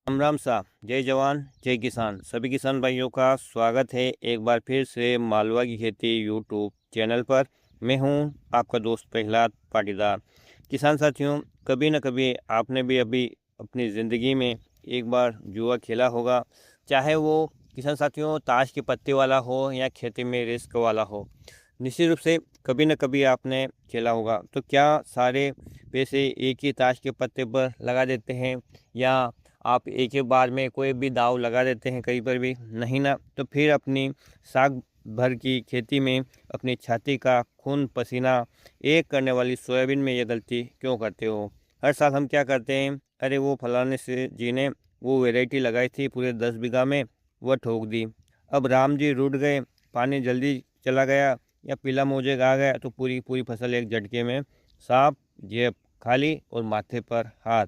राम राम साहब, जय जवान जय किसान। सभी किसान भाइयों का स्वागत है एक बार फिर से मालवा की खेती यूट्यूब चैनल पर। मैं हूं आपका दोस्त प्रहलाद पाटीदार। किसान साथियों, कभी न कभी आपने भी अभी अपनी ज़िंदगी में एक बार जुआ खेला होगा, चाहे वो किसान साथियों ताश के पत्ते वाला हो या खेती में रिस्क वाला हो। निश्चित रूप से कभी न कभी आपने खेला होगा। तो क्या सारे पैसे एक ही ताश के पत्ते पर लगा देते हैं, या आप एक ही बार में कोई भी दाव लगा देते हैं कहीं पर भी? नहीं ना। तो फिर अपनी साग भर की खेती में अपनी छाती का खून पसीना एक करने वाली सोयाबीन में ये गलती क्यों करते हो? हर साल हम क्या करते हैं, अरे वो फलाने से जी ने वो वैरायटी लगाई थी पूरे 10 बीघा में, वह ठोक दी। अब राम जी रूठ गए, पानी जल्दी चला गया या पीला मोजे आ गया, तो पूरी पूरी फसल एक झटके में साफ, जेब खाली और माथे पर हाथ।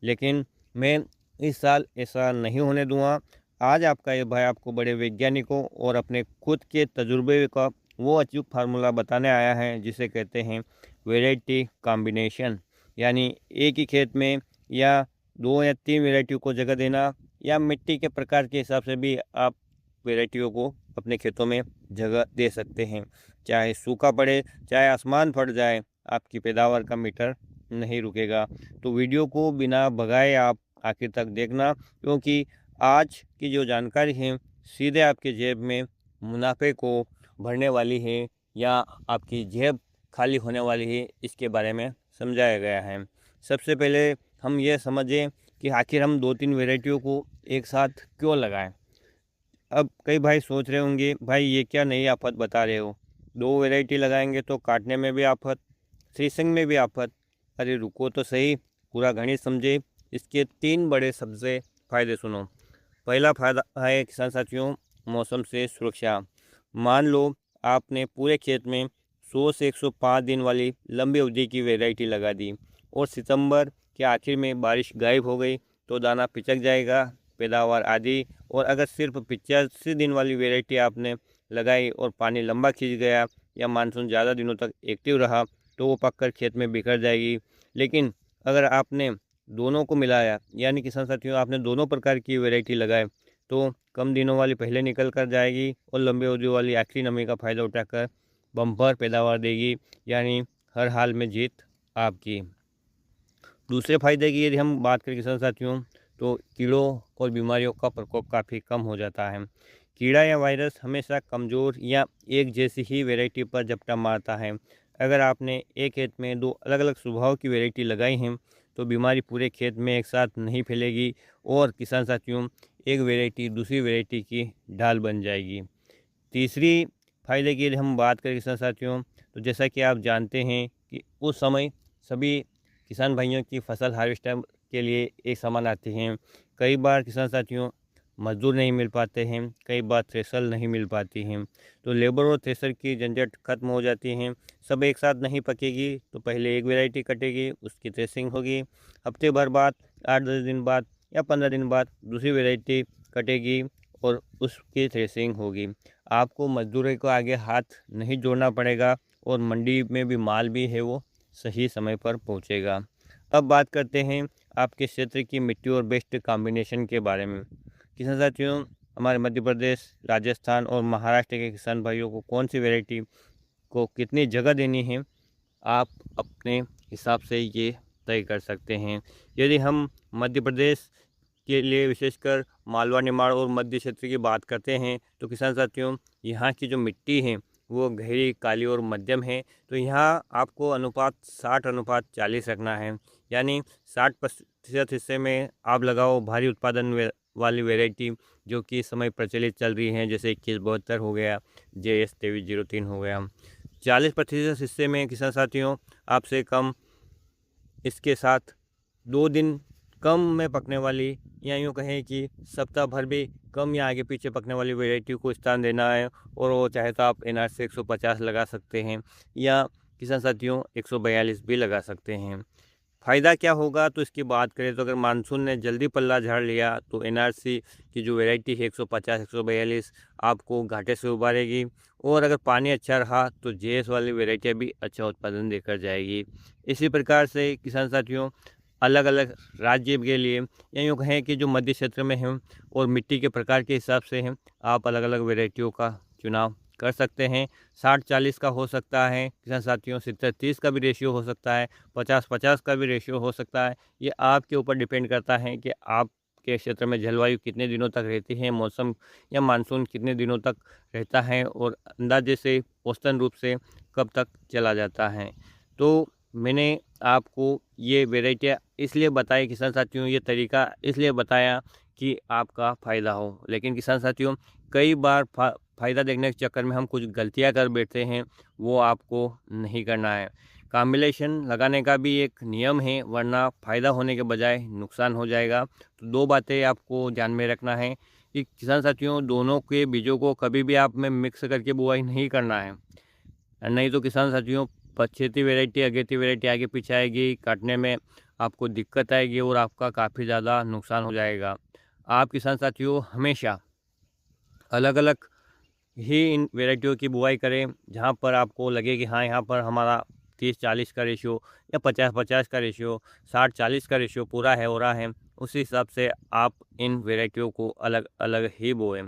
लेकिन मैं इस साल ऐसा नहीं होने दूंगा। आज आपका ये भाई आपको बड़े वैज्ञानिकों और अपने खुद के तजुर्बे का वो अचूक फार्मूला बताने आया है जिसे कहते हैं वैरायटी कॉम्बिनेशन। यानी एक ही खेत में या 2 या 3 वैरायटियों को जगह देना, या मिट्टी के प्रकार के हिसाब से भी आप वैरायटियों को अपने खेतों में जगह दे सकते हैं। चाहे सूखा पड़े, चाहे आसमान फट जाए, आपकी पैदावार का मीटर नहीं रुकेगा। तो वीडियो को बिना भगाए आप आखिर तक देखना, क्योंकि आज की जो जानकारी है सीधे आपके जेब में मुनाफे को भरने वाली है, या आपकी जेब खाली होने वाली है, इसके बारे में समझाया गया है। सबसे पहले हम ये समझें कि आखिर हम 2-3 वैरायटियों को एक साथ क्यों लगाएं। अब कई भाई सोच रहे होंगे, भाई ये क्या नई आफत बता रहे हो, 2 वैरायटी लगाएंगे तो काटने में भी आफत, थ्रेसिंग में भी आफत। अरे रुको तो सही, पूरा गणित समझे। इसके 3 बड़े सबसे फ़ायदे सुनो। पहला फ़ायदा है किसान साथियों, मौसम से सुरक्षा। मान लो आपने पूरे खेत में 100 से 105 दिन वाली लंबी अवधि की वैरायटी लगा दी, और सितंबर के आखिर में बारिश गायब हो गई, तो दाना पिचक जाएगा, पैदावार आदि। और अगर सिर्फ 85 दिन वाली वैरायटी आपने लगाई और पानी लंबा खींच गया, या मानसून ज़्यादा दिनों तक एक्टिव रहा, तो वो पककर खेत में बिखर जाएगी। लेकिन अगर आपने दोनों को मिलाया, यानी किसान साथियों आपने दोनों प्रकार की वैरायटी लगाए, तो कम दिनों वाली पहले निकल कर जाएगी और लंबे अवधि वाली आखिरी नमी का फ़ायदा उठाकर बम्पर पैदावार देगी। यानी हर हाल में जीत आपकी। दूसरे फायदे की यदि हम बात करें किसान साथियों, तो कीड़ों और बीमारियों का प्रकोप काफ़ी कम हो जाता है। कीड़ा या वायरस हमेशा कमज़ोर या एक जैसी ही वैरायटी पर झपटा मारता है। अगर आपने एक खेत में 2 अलग अलग स्वभाव की वैरायटी लगाई हैं, तो बीमारी पूरे खेत में एक साथ नहीं फैलेगी, और किसान साथियों एक वैरायटी दूसरी वैरायटी की ढाल बन जाएगी। तीसरी फायदे की यदि हम बात करें किसान साथियों, तो जैसा कि आप जानते हैं कि उस समय सभी किसान भाइयों की फसल हार्वेस्टर के लिए एक समान आते हैं। कई बार किसान साथियों मजदूर नहीं मिल पाते हैं, कई बार थ्रेशर नहीं मिल पाती हैं, तो लेबर और थ्रेशर की झंझट खत्म हो जाती हैं। सब एक साथ नहीं पकेगी, तो पहले एक वैरायटी कटेगी, उसकी थ्रेसिंग होगी। हफ्ते भर बाद, 8-10 दिन बाद या 15 दिन बाद दूसरी वैरायटी कटेगी और उसकी थ्रेसिंग होगी। आपको मजदूरों को आगे हाथ नहीं जोड़ना पड़ेगा, और मंडी में भी माल भी है वो सही समय पर पहुंचेगा। अब बात करते हैं आपके क्षेत्र की मिट्टी और बेस्ट कॉम्बिनेशन के बारे में। किसान साथियों, हमारे मध्य प्रदेश, राजस्थान और महाराष्ट्र के किसान भाइयों को कौन सी वैरायटी को कितनी जगह देनी है, आप अपने हिसाब से ये तय कर सकते हैं। यदि हम मध्य प्रदेश के लिए विशेषकर मालवा निमाड़ और मध्य क्षेत्र की बात करते हैं, तो किसान साथियों यहाँ की जो मिट्टी है वो गहरी, काली और मध्यम है। तो यहाँ आपको अनुपात 60-40 रखना है। यानी 60% हिस्से में आप लगाओ भारी उत्पादन वाली वैरायटी, जो कि इस समय प्रचलित चल रही हैं, जैसे 2172 हो गया, JS 2303 हो गया। 40% हिस्से में किसान साथियों आपसे कम, इसके साथ 2 दिन कम में पकने वाली, या यूँ कहें कि सप्ताह भर भी कम या आगे पीछे पकने वाली वैरायटी को स्थान देना है। और वो चाहे तो आप NRC 150 लगा सकते हैं, या किसान साथियों 142 भी लगा सकते हैं। फ़ायदा क्या होगा, तो इसकी बात करें तो अगर मानसून ने जल्दी पल्ला झाड़ लिया, तो NRC की जो वैरायटी है 150 142 आपको घाटे से उबारेगी। और अगर पानी अच्छा रहा तो JS वाली वैरायटी भी अच्छा उत्पादन देकर जाएगी। इसी प्रकार से किसान साथियों अलग अलग राज्य के लिए या यूँ कहें कि जो मध्य क्षेत्र में हैं और मिट्टी के प्रकार के हिसाब से हैं, आप अलग अलग वेराइटियों का चुनाव कर सकते हैं। 60-40 का हो सकता है किसान साथियों, 70-30 का भी रेशियो हो सकता है, 50-50 का भी रेशियो हो सकता है। ये आपके ऊपर डिपेंड करता है कि आपके क्षेत्र में जलवायु कितने दिनों तक रहती है, मौसम या मानसून कितने दिनों तक रहता है और अंदाजे से औसतन रूप से कब तक चला जाता है। तो मैंने आपको ये वेराइटियाँ इसलिए बताई किसान साथियों, ये तरीका इसलिए बताया कि आपका फ़ायदा हो। लेकिन किसान साथियों, कई बार फ़ायदा देखने के चक्कर में हम कुछ गलतियाँ कर बैठते हैं, वो आपको नहीं करना है। कॉम्बिनेशन लगाने का भी एक नियम है, वरना फ़ायदा होने के बजाय नुकसान हो जाएगा। तो 2 बातें आपको ध्यान में रखना है कि किसान साथियों, दोनों के बीजों को कभी भी आप में मिक्स करके बुआई नहीं करना है। नहीं तो किसान साथियों, पछेती वैरायटी अगेती वैरायटी आगे पीछे आएगी, काटने में आपको दिक्कत आएगी और आपका काफ़ी ज़्यादा नुकसान हो जाएगा। आप किसान साथियों हमेशा अलग अलग ही इन वैरायटियों की बुआई करें, जहाँ पर आपको लगे कि हाँ, यहाँ पर हमारा 30-40 का रेशियो या 50-50 का रेशियो, 60-40 का रेशियो पूरा है हो रहा है, उसी हिसाब से आप इन वैरायटियों को अलग अलग ही बोएं।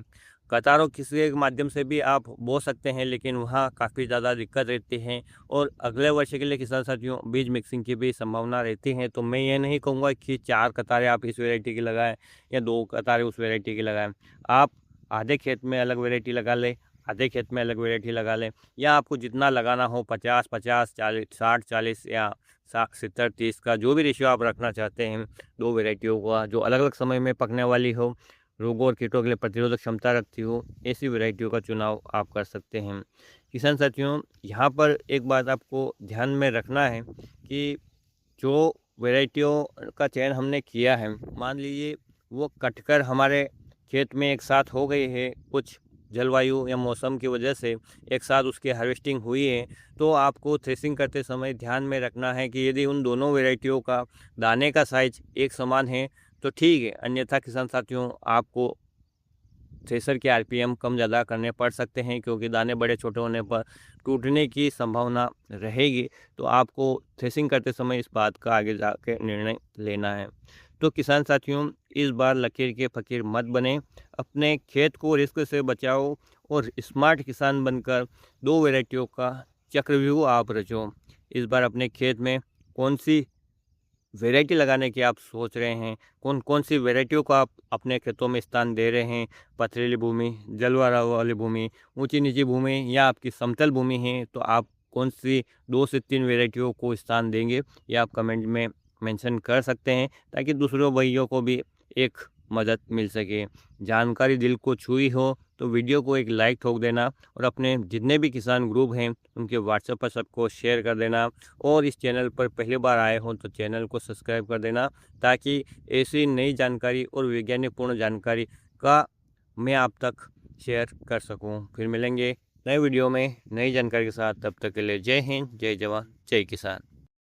कतारों किसी के माध्यम से भी आप बो सकते हैं, लेकिन वहाँ काफ़ी ज़्यादा दिक्कत रहती है और अगले वर्ष के लिए किसान साथियों बीज मिक्सिंग की भी संभावना रहती है। तो मैं ये नहीं कहूँगा कि 4 कतारें आप इस वैरायटी की लगाएं या 2 कतारें उस वैरायटी की लगाएं। आप आधे खेत में अलग वैरायटी लगा लें, आधे खेत में अलग वैरायटी लगा लें, या आपको जितना लगाना हो 50-50, 40, 60-40 या 70-30 का जो भी रेशियो आप रखना चाहते हैं, 2 वैरायटियों का जो अलग अलग समय में पकने वाली हो, रोगों और कीटों के लिए प्रतिरोधक क्षमता रखती हो, ऐसी वैरायटियों का चुनाव आप कर सकते हैं। किसान साथियों, यहाँ पर एक बात आपको ध्यान में रखना है कि जो वैरायटियों का चयन हमने किया है, मान लीजिए वो कटकर हमारे खेत में एक साथ हो गई है, कुछ जलवायु या मौसम की वजह से एक साथ उसकी हार्वेस्टिंग हुई है, तो आपको थ्रेसिंग करते समय ध्यान में रखना है कि यदि उन दोनों वैरायटियों का दाने का साइज एक समान है तो ठीक है, अन्यथा किसान साथियों आपको थ्रेसर के आरपीएम कम ज़्यादा करने पड़ सकते हैं, क्योंकि दाने बड़े छोटे होने पर टूटने की संभावना रहेगी। तो आपको थ्रेसिंग करते समय इस बात का आगे जाके निर्णय लेना है। तो किसान साथियों, इस बार लकीर के फ़कीर मत बने, अपने खेत को रिस्क से बचाओ और स्मार्ट किसान बनकर 2 वैरायटियों का चक्रव्यूह आप रचो। इस बार अपने खेत में कौन सी वैरायटी लगाने की आप सोच रहे हैं, कौन कौन सी वैरायटियों को आप अपने खेतों में स्थान दे रहे हैं, पथरीली भूमि, जलवायु वाली भूमि, ऊंची नीची भूमि या आपकी समतल भूमि है, तो आप कौन सी 2 से 3 वैरायटियों को स्थान देंगे, ये आप कमेंट में मेंशन कर सकते हैं, ताकि दूसरों भाइयों को भी एक मदद मिल सके। जानकारी दिल को छुई हो तो वीडियो को एक लाइक ठोक देना और अपने जितने भी किसान ग्रुप हैं उनके व्हाट्सएप पर सबको शेयर कर देना, और इस चैनल पर पहली बार आए हों तो चैनल को सब्सक्राइब कर देना, ताकि ऐसी नई जानकारी और वैज्ञानिकपूर्ण जानकारी का मैं आप तक शेयर कर सकूं। फिर मिलेंगे नए वीडियो में नई जानकारी के साथ, तब तक के लिए जय हिंद, जय जवान, जय किसान।